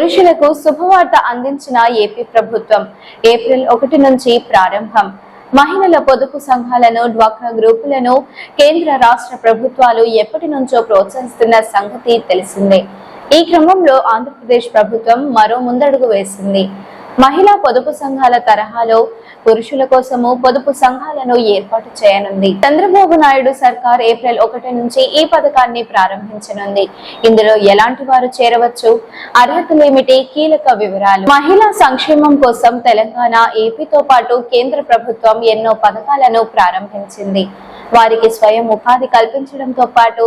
పురుషులకు శుభవార్త అందించిన ఏపీ ప్రభుత్వం ఏప్రిల్ 1 నుంచి ప్రారంభం. మహిళల పొదుపు సంఘాలను, డ్వాక్రా గ్రూపులను కేంద్ర రాష్ట్ర ప్రభుత్వాలు ఎప్పటి నుంచో ప్రోత్సహిస్తున్న సంగతి తెలిసిందే. ఈ క్రమంలో ఆంధ్రప్రదేశ్ ప్రభుత్వం మరో ముందడుగు వేసింది. మహిళా పొదుపు సంఘాల తరహాలో పురుషుల కోసము పొదుపు సంఘాలను ఏర్పాటు చేయనుంది. చంద్రబాబు నాయుడు సర్కార్ ఏప్రిల్ 1 నుంచి ఈ పథకాన్ని ప్రారంభించనుంది. ఇందులో ఎలాంటి వారు చేరవచ్చు, అర్హతలేమిటి, కీలక వివరాలు. మహిళా సంక్షేమం కోసం తెలంగాణ, ఏపీతో పాటు కేంద్ర ప్రభుత్వం ఎన్నో పథకాలను ప్రారంభించింది. వారికి స్వయం ఉపాధి కల్పించడంతో పాటు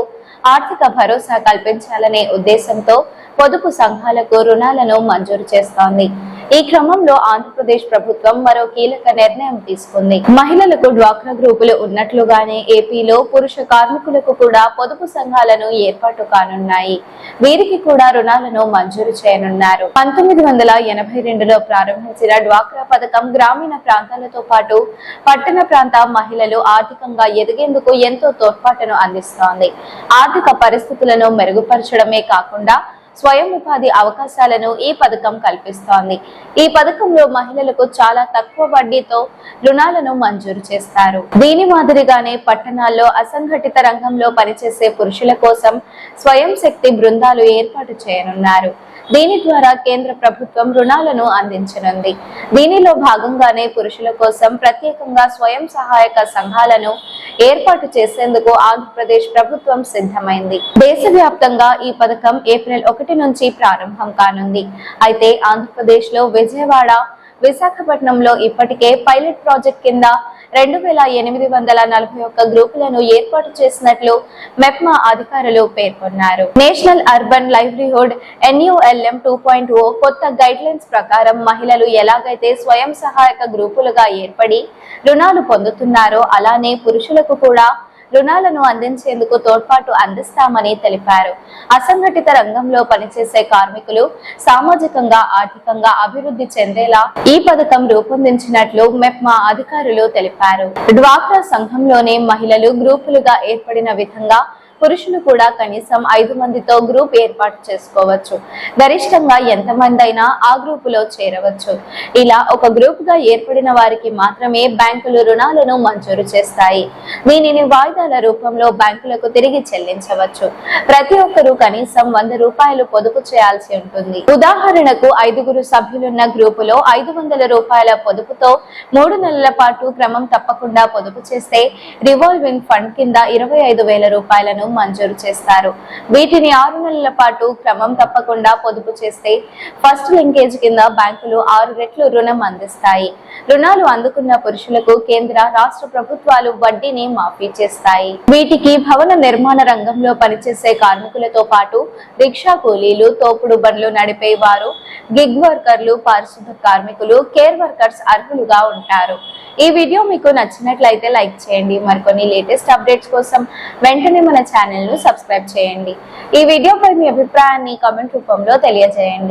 ఆర్థిక భరోసా కల్పించాలనే ఉద్దేశంతో పొదుపు సంఘాలకు రుణాలను మంజూరు చేస్తోంది. ఈ క్రమంలో ఆంధ్రప్రదేశ్ ప్రభుత్వం మరో కీలక నిర్ణయం తీసుకుంది. మహిళలకు డ్వాక్రా గ్రూపులు ఉన్నట్లుగానే ఏపీలో పురుష కార్మికులకు కూడా పొదుపు సంఘాలను ఏర్పాటు కానున్నాయి. వీరికి కూడా రుణాలను మంజూరు చేయనున్నారు. 1982లో ప్రారంభించిన డ్వాక్రా పథకం గ్రామీణ ప్రాంతాలతో పాటు పట్టణ ప్రాంత మహిళలు ఆర్థికంగా ఎదిగేందుకు ఎంతో తోడ్పాటును అందిస్తోంది. ఆర్థిక పరిస్థితులను మెరుగుపరచడమే కాకుండా స్వయం ఉపాధి అవకాశాలను ఈ పథకం కల్పిస్తోంది. ఈ పథకంలో మహిళలకు చాలా తక్కువ వడ్డీతో రుణాలను మంజూరు చేస్తారు. దీని మాదిరిగానే పట్టణాల్లో అసంఘటిత రంగంలో పనిచేసే పురుషుల కోసం స్వయం శక్తి బృందాలు ఏర్పాటు చేయనున్నారు. దీని ద్వారా కేంద్ర ప్రభుత్వం రుణాలను అందించనుంది. దీనిలో భాగంగానే పురుషుల కోసం ప్రత్యేకంగా స్వయం సహాయక సంఘాలను ఏర్పాటు చేసేందుకు ఆంధ్రప్రదేశ్ ప్రభుత్వం సిద్ధమైంది. దేశవ్యాప్తంగా ఈ పథకం ఏప్రిల్ 1 నుంచి ప్రారంభం కానుంది. అయితే ఆంధ్రప్రదేశ్ లో విజయవాడ, విశాఖపట్నంలో ఇప్పటికే పైలట్ ప్రాజెక్ట్ కింద 2841 గ్రూపులను ఏర్పాటు చేసినట్లు మెప్మా అధికారులు పేర్కొన్నారు. నేషనల్ అర్బన్ లైవ్లీహుడ్ NULM 2.0 కొత్త గైడ్ లైన్స్ ప్రకారం మహిళలు ఎలాగైతే స్వయం సహాయక గ్రూపులుగా ఏర్పడి రుణాలు పొందుతున్నారో అలానే పురుషులకు కూడా రుణాలను అందించేందుకు తోడ్పాటు అందిస్తామని తెలిపారు. అసంఘటిత రంగంలో పనిచేసే కార్మికులు సామాజికంగా, ఆర్థికంగా అభివృద్ధి చెందేలా ఈ పథకం రూపొందించినట్లు మెప్మా అధికారులు తెలిపారు. డ్వాక్రా సంఘంలోనే మహిళలు గ్రూపులుగా ఏర్పడిన విధంగా పురుషులు కూడా కనీసం 5 మందితో గ్రూప్ ఏర్పాటు చేసుకోవచ్చు. గరిష్టంగా ఎంతమంది అయినా ఆ గ్రూపులో చేరవచ్చు. ఇలా ఒక గ్రూప్ గా ఏర్పడిన వారికి మాత్రమే బ్యాంకులు రుణాలను మంజూరు చేస్తాయి. దీనిని వాయిదాల రూపంలో బ్యాంకులకు తిరిగి చెల్లించవచ్చు. ప్రతి ఒక్కరూ కనీసం 100 రూపాయలు పొదుపు చేయాల్సి ఉంటుంది. ఉదాహరణకు 5 సభ్యులున్న గ్రూపులో 500 రూపాయల పొదుపుతో 3 నెలల పాటు క్రమం తప్పకుండా పొదుపు చేస్తే రివాల్వింగ్ ఫండ్ కింద 25,000 రూపాయలను మంజూరు చేస్తారు. వీటిని 6 నెలల పాటు క్రమం తప్పకుండా పొదుపు చేస్తే ఫస్ట్ లింకేజ్ కింద బ్యాంకులు 6 రెట్లు రుణం అందిస్తాయి. రుణాలు అందుకున్న పురుషులకు కేంద్ర, రాష్ట్ర ప్రభుత్వాలు వడ్డీని మాఫీ చేస్తాయి. వీటికి భవన నిర్మాణ రంగంలో పనిచేసే కార్మికులతో పాటు రిక్షా కూలీలు, తోపుడు బండ్లు నడిపే వారు, గిగ్ వర్కర్లు, పారిశుద్ధ కార్మికులు, కేర్ వర్కర్స్ అర్హులుగా ఉంటారు. ఈ వీడియో మీకు నచ్చినట్లయితే లైక్ చేయండి. మరికొన్ని లేటెస్ట్ అప్డేట్స్ కోసం వెంటనే మన ఛానల్ ను సబ్స్క్రైబ్ చేయండి. ఈ వీడియోపై మీ అభిప్రాయాన్ని కామెంట్ రూపంలో తెలియజేయండి.